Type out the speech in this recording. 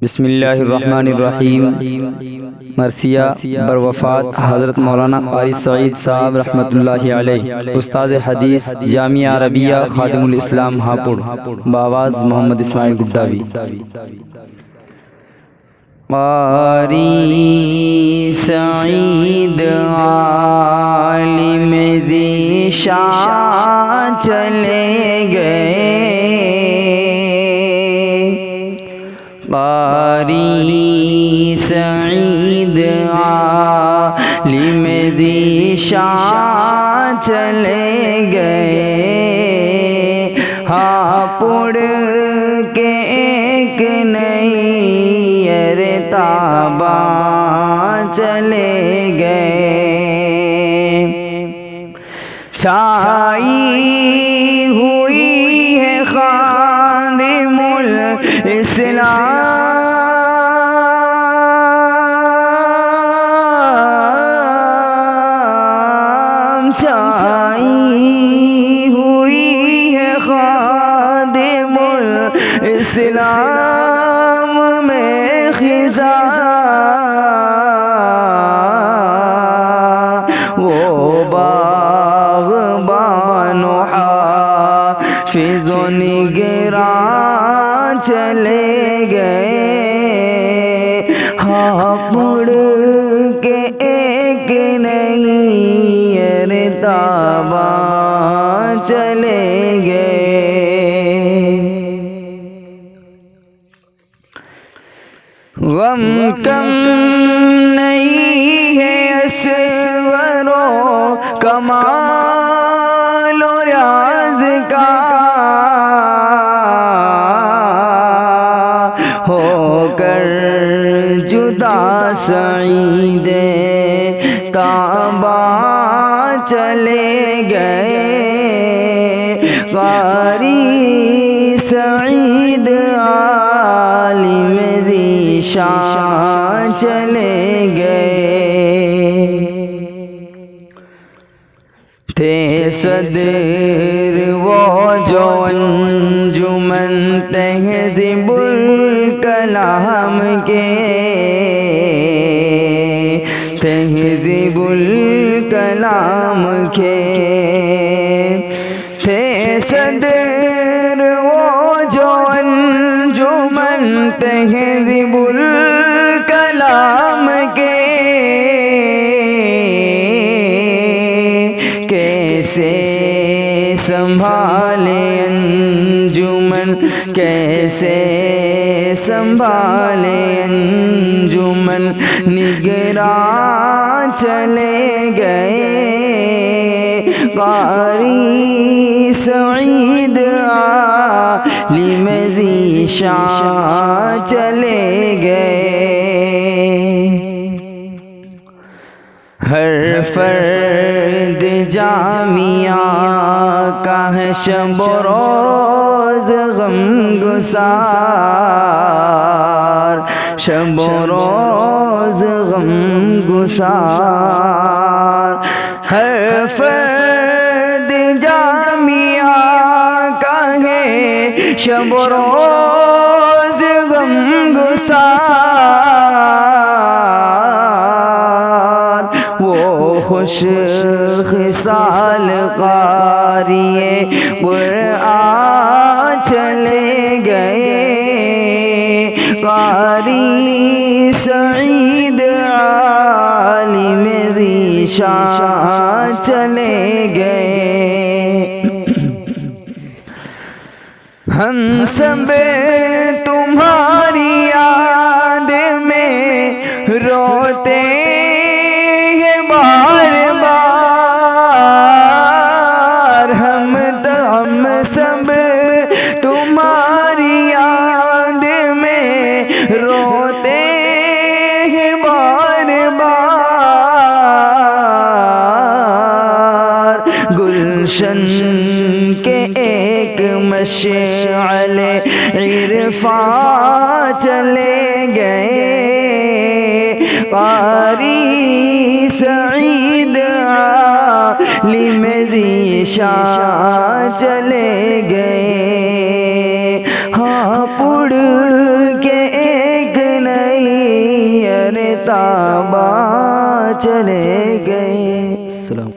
بسم اللہ الرحمن الرحیم۔ مرثیہ بروفات حضرت مولانا قاری سعید صاحب رحمۃ اللہ علیہ، استاد حدیث جامعہ عربیہ خادم الاسلام ہاپوڑ، بآواز محمد اسماعیل گڈاوی۔ قاری سعید عالم ذی شان چلے گئے، قاری سعید عالم ذی شان چلے گئے، ہاپوڑ کے ایک نئی ارتاباں چلے گئے، چھائی ہوئی ہے خادم الاسلام، چھائی ہوئی ہے خادم الاسلام میں خزاں، وہ باغبان و حافظ و نگراں چلے گئے، ہاپوڑ کے ایک نئی ارتاباں چلے گئے۔ غم کم نہیں ہے اسور و کمال و ریاض کا، ہو کر جدا سعید تاباں چلے گئے، قاری سعید عالم ذی شان چلے گئے، تھے صدر وہ جو انجمن تہذیب الکلام کے، تہذیب الکلام کے، تھے صدر وہ جو انجمن تہذیب الکلام کے، کیسے سنبھالے انجمن، کیسے سنبھالے انجمن، نگراں چلے گئے، قاری سعید عالم ذی شان چلے گئے، ہر فرد جامعہ کا ہے شب و روز غم گسار، شب و روز غم گسار، ہر فرد جامعہ کا ہے شب و روز غم گسار، وہ خوش خصال قاری قرآن چلے گئے، قاری سعید عالم ذی شان چلے گئے، ہم سب تمہاری یاد میں روتے ہیں بار بار، ہم سب تمہاری یاد میں روتے ہیں بار بار، گلشن کے ایک مشعل عرفان چلے گئے، قاری سعید عالم ذی شان چلے گئے، ہاپوڑ کے ایک چلے گئے۔ السلام